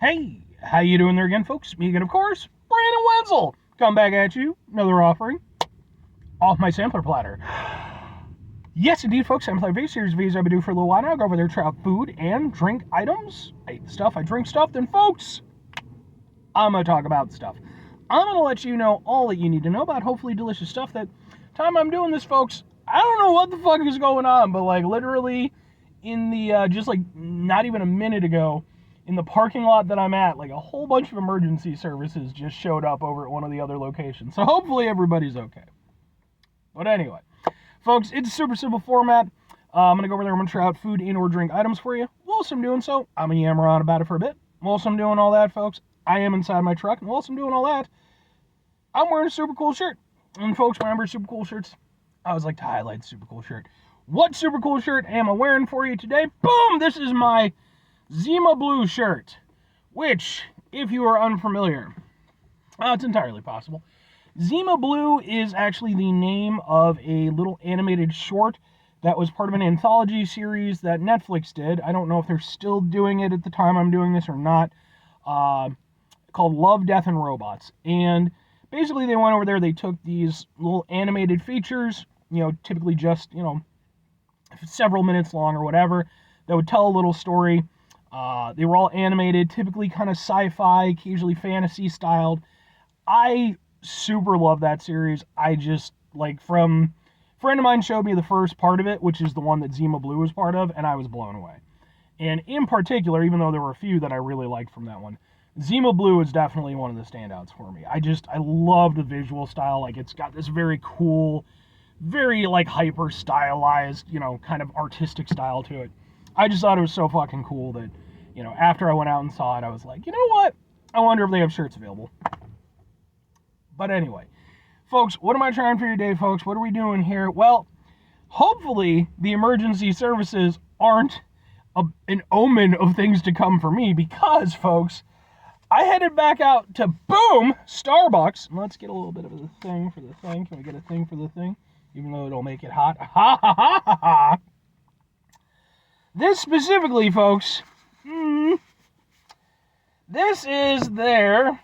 Hey, how you doing there again, folks? Me again, of course, Brandon Wenzel. Come back at you, another offering off my sampler platter. Yes, indeed, folks, sampler video series videos I've been doing for a little while now. Go over there, try out food and drink items. I eat stuff, I drink stuff. Then, folks, I'm gonna talk about stuff. I'm gonna let you know all that you need to know about hopefully delicious stuff. That time I'm doing this, folks, I don't know what the fuck is going on, but like literally in the just like not even a minute ago, in the parking lot that I'm at, like a whole bunch of emergency services just showed up over at one of the other locations. So hopefully everybody's okay. But anyway, folks, it's a super simple format. I'm going to go over there. I'm going to try out food and or drink items for you. Whilst I'm doing so, I'm going to yammer on about it for a bit. Whilst I'm doing all that, folks, I am inside my truck. And whilst I'm doing all that, I'm wearing a super cool shirt. And folks, remember super cool shirts? I always like to highlight the super cool shirt. What super cool shirt am I wearing for you today? Boom! This is my Zima Blue shirt, which, if you are unfamiliar, it's entirely possible. Zima Blue is actually the name of a little animated short that was part of an anthology series that Netflix did. I don't know if they're still doing it at the time I'm doing this or not, called Love, Death, and Robots. And basically they went over there, they took these little animated features, typically just, several minutes long or whatever, that would tell a little story. They were all animated, typically kind of sci-fi, occasionally fantasy styled. I super love that series. I just, a friend of mine showed me the first part of it, which is the one that Zima Blue was part of, and I was blown away. And in particular, even though there were a few that I really liked from that one, Zima Blue is definitely one of the standouts for me. I love the visual style. It's got this very cool, very, hyper stylized, kind of artistic style to it. I just thought it was so fucking cool that, after I went out and saw it, I was like, you know what? I wonder if they have shirts available. But anyway, folks, what am I trying for your day, folks? What are we doing here? Well, hopefully the emergency services aren't an omen of things to come for me because, folks, I headed back out to, boom, Starbucks. Let's get a little bit of a thing for the thing. Can we get a thing for the thing? Even though it'll make it hot. Ha, ha, ha, ha, ha. This specifically, folks, this is their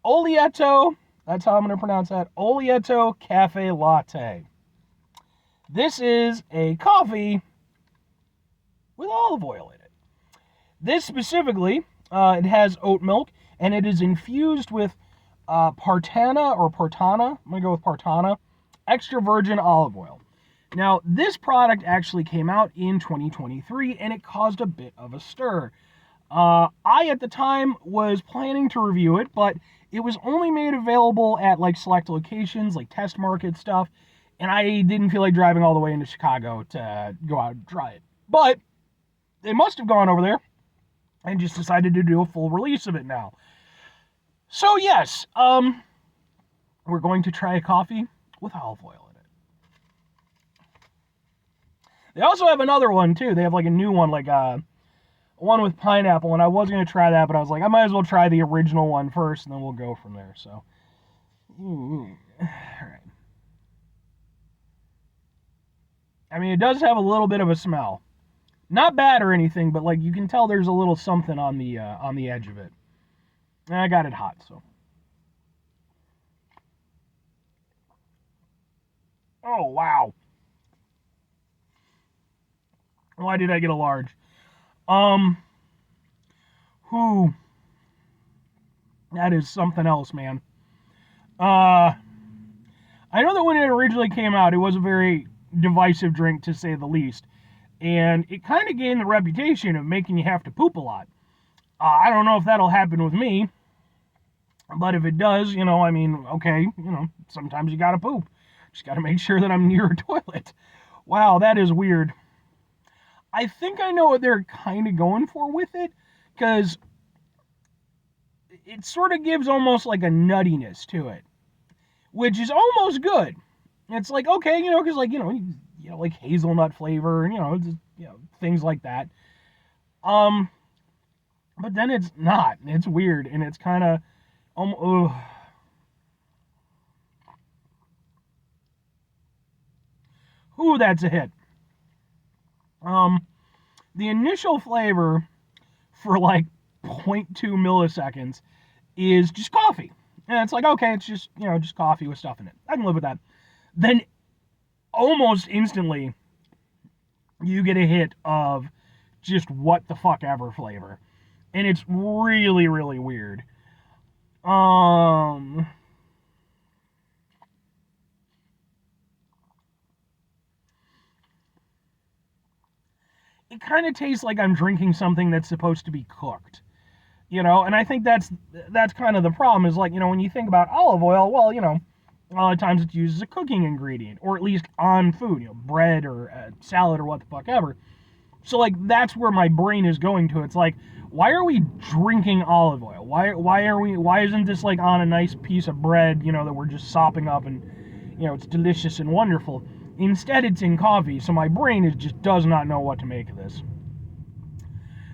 Oleato, that's how I'm going to pronounce that, Oleato Caffé Latte. This is a coffee with olive oil in it. This specifically, it has oat milk, and it is infused with Partana, I'm going to go with Partana, extra virgin olive oil. Now, this product actually came out in 2023, and it caused a bit of a stir. I, at the time, was planning to review it, but it was only made available at, select locations, test market stuff, and I didn't feel like driving all the way into Chicago to go out and try it. But they must have gone over there and just decided to do a full release of it now. So, yes, we're going to try a coffee with olive oil. They also have another one, too. They have, a new one, one with pineapple, and I was going to try that, but I was like, I might as well try the original one first, and then we'll go from there, so. All right. I mean, it does have a little bit of a smell. Not bad or anything, but, you can tell there's a little something on the edge of it. And I got it hot, so. Oh, wow. Why did I get a large? That is something else, man. I know that when it originally came out, it was a very divisive drink, to say the least. And it kind of gained the reputation of making you have to poop a lot. I don't know if that'll happen with me. But if it does, okay, sometimes you gotta poop. Just gotta make sure that I'm near a toilet. Wow, that is weird. I think I know what they're kind of going for with it, because it sort of gives almost like a nuttiness to it, which is almost good. It's okay, because hazelnut flavor and things like that. But then it's not. It's weird, and it's kind of ooh, that's a hit. The initial flavor for like 0.2 milliseconds is just coffee. And it's like, okay, it's just, just coffee with stuff in it. I can live with that. Then almost instantly, you get a hit of just what the fuck ever flavor. And it's really, really weird. It kind of tastes like I'm drinking something that's supposed to be cooked. And I think that's kind of the problem is like, when you think about olive oil, well, a lot of times it's used as a cooking ingredient, or at least on food, bread or salad or what the fuck ever. So like that's where my brain is going to. It's like, why are we drinking olive oil? Why isn't this like on a nice piece of bread, that we're just sopping up and it's delicious and wonderful. Instead it's in coffee, so my brain just does not know what to make of this.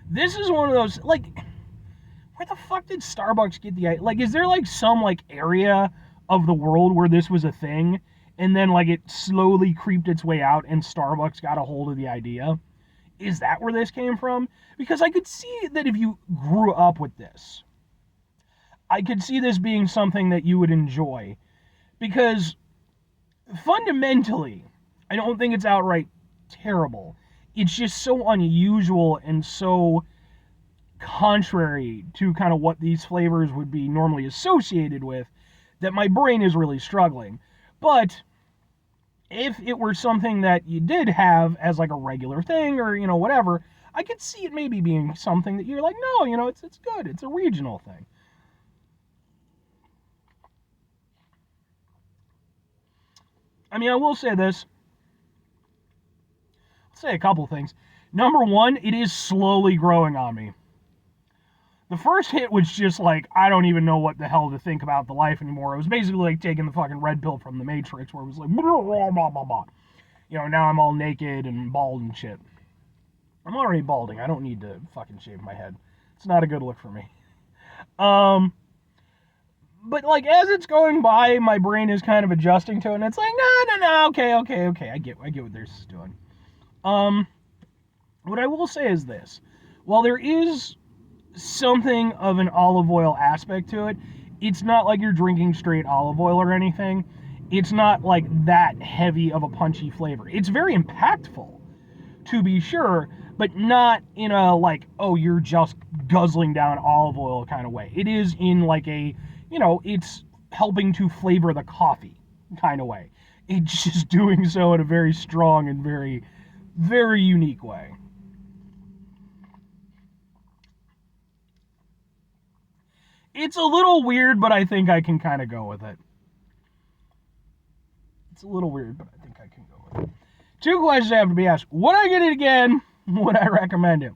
This is one of those, like, where the fuck did Starbucks get the idea? Like, is there like some like area of the world where this was a thing, and then like it slowly creeped its way out and Starbucks got a hold of the idea? Is that where this came from? Because I could see that if you grew up with this, I could see this being something that you would enjoy. Because fundamentally, I don't think it's outright terrible. It's just so unusual and so contrary to kind of what these flavors would be normally associated with that my brain is really struggling. But if it were something that you did have as like a regular thing or, whatever, I could see it maybe being something that you're like, no, it's good. It's a regional thing. I mean, I will say this. I'll say a couple things. Number one, it is slowly growing on me. The first hit was just like, I don't even know what the hell to think about the life anymore. It was basically like taking the fucking red pill from the Matrix, where it was like, blah, blah, blah, blah, blah. Now I'm all naked and bald and shit. I'm already balding. I don't need to fucking shave my head. It's not a good look for me. But like as it's going by, my brain is kind of adjusting to it, and it's like, no, okay. I get what this is doing. What I will say is this: while there is something of an olive oil aspect to it, it's not like you're drinking straight olive oil or anything. It's not like that heavy of a punchy flavor. It's very impactful, to be sure, but not in a like, oh, you're just guzzling down olive oil kind of way. It is in like a, it's helping to flavor the coffee kind of way. It's just doing so in a very strong and very, very unique way. It's a little weird, but I think I can kind of go with it. It's a little weird, but I think I can go with it. 2 questions have to be asked. Would I get it again? Would I recommend it?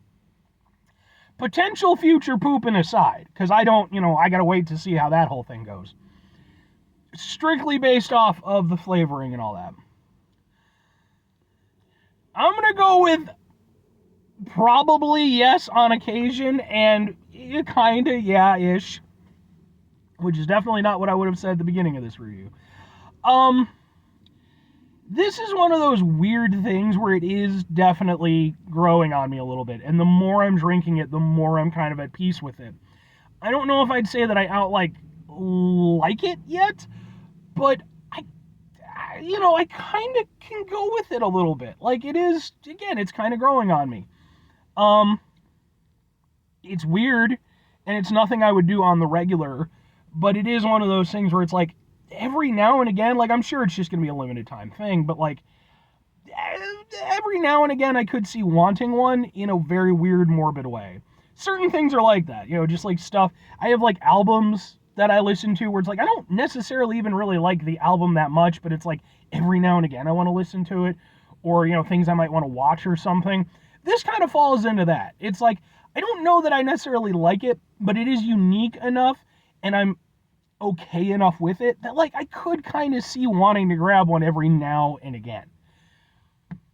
Potential future pooping aside, because I don't, I gotta wait to see how that whole thing goes. Strictly based off of the flavoring and all that. I'm gonna go with probably yes on occasion, and kinda yeah-ish. Which is definitely not what I would have said at the beginning of this review. This is one of those weird things where it is definitely growing on me a little bit, and the more I'm drinking it, the more I'm kind of at peace with it. I don't know if I'd say that I like it yet, but I kind of can go with it a little bit. Like it is, again, it's kind of growing on me. It's weird, and it's nothing I would do on the regular. But it is one of those things where it's like, every now and again, like, I'm sure it's just going to be a limited time thing, but like, every now and again, I could see wanting one in a very weird, morbid way. Certain things are like that, just like stuff. I have like albums that I listen to where it's like, I don't necessarily even really like the album that much, but it's like, every now and again, I want to listen to it, or, things I might want to watch or something. This kind of falls into that. It's like, I don't know that I necessarily like it, but it is unique enough, and I'm okay enough with it that like I could kind of see wanting to grab one every now and again.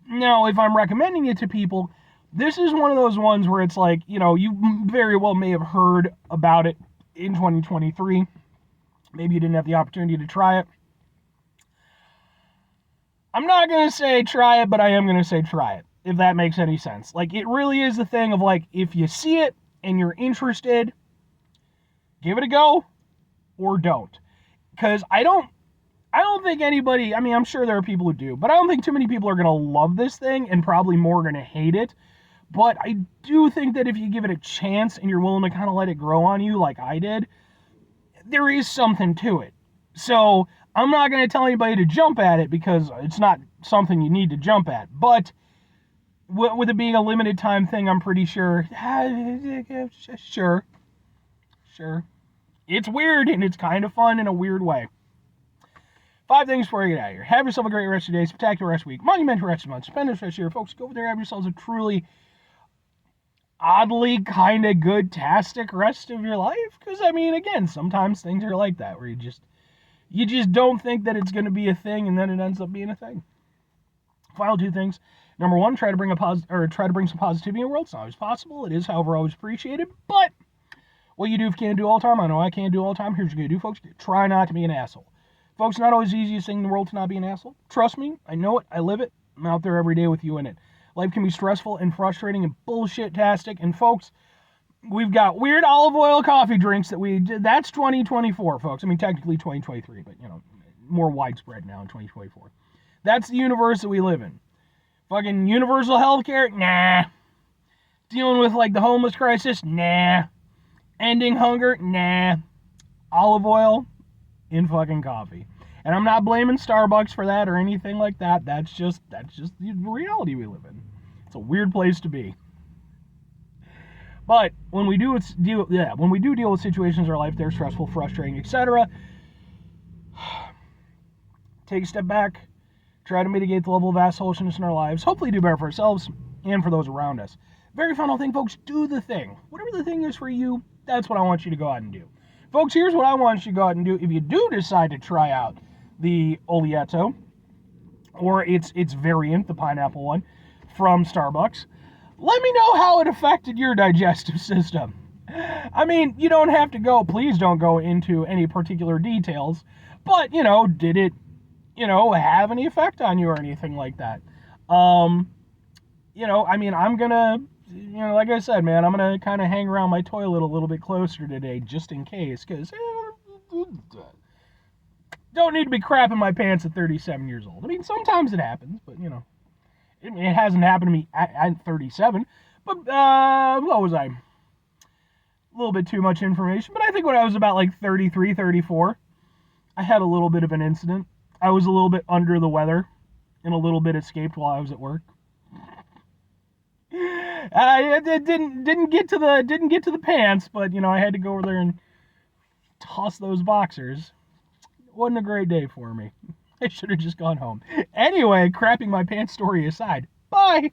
Now, if I'm recommending it to people, this is one of those ones where it's like, you very well may have heard about it in 2023. Maybe you didn't have the opportunity to try it. I'm not going to say try it, but I am going to say try it, if that makes any sense. Like, it really is the thing of like, if you see it, and you're interested, give it a go or don't. Because I don't think anybody, I mean, I'm sure there are people who do, but I don't think too many people are going to love this thing and probably more are going to hate it. But I do think that if you give it a chance and you're willing to kind of let it grow on you like I did, there is something to it. So I'm not going to tell anybody to jump at it because it's not something you need to jump at. But with it being a limited time thing, I'm pretty sure, sure. It's weird and it's kind of fun in a weird way. 5 things before you get out of here. Have yourself a great rest of your day, spectacular rest of the week, monumental rest of the month, spend this rest of the year. Folks, go over there, have yourselves a truly oddly kind of good-tastic rest of your life. Because, I mean, again, sometimes things are like that, where you just don't think that it's going to be a thing, and then it ends up being a thing. Final 2 things. Number 1, try to bring some positivity in the world. It's not always possible. It is, however, always appreciated. But what you do if you can't do all the time, I know I can't do all the time. Here's what you're going to do, folks. Try not to be an asshole. Folks, not always the easiest thing in the world to not be an asshole. Trust me, I know it, I live it, I'm out there every day with you in it. Life can be stressful and frustrating and bullshit-tastic, and folks, we've got weird olive oil coffee drinks that's 2024, folks. I mean, technically 2023, but, more widespread now in 2024. That's the universe that we live in. Fucking universal healthcare? Nah. Dealing with, the homeless crisis? Nah. Ending hunger? Nah. Olive oil? In fucking coffee. And I'm not blaming Starbucks for that or anything like that. That's just the reality we live in. It's a weird place to be. But when we do deal with situations in our life, they're stressful, frustrating, etc., take a step back, try to mitigate the level of assholishness in our lives, hopefully do better for ourselves and for those around us. Very final thing, folks, do the thing. Whatever the thing is for you, that's what I want you to go out and do. Folks, here's what I want you to go out and do. If you do decide to try out the Oleato, or its variant, the pineapple one, from Starbucks, let me know how it affected your digestive system. I mean, you don't have to please don't go into any particular details, but, did it, have any effect on you or anything like that? I mean, I'm gonna, like I said, man, I'm gonna kind of hang around my toilet a little bit closer today, just in case, because don't need to be crapping my pants at 37 years old. I mean, sometimes it happens, but, it hasn't happened to me at 37. But, what was I? A little bit too much information, but I think when I was about 33, 34, I had a little bit of an incident. I was a little bit under the weather, and a little bit escaped while I was at work. It didn't get to the pants, but I had to go over there and toss those boxers. It wasn't a great day for me. I should have just gone home. Anyway, crapping my pants story aside. Bye.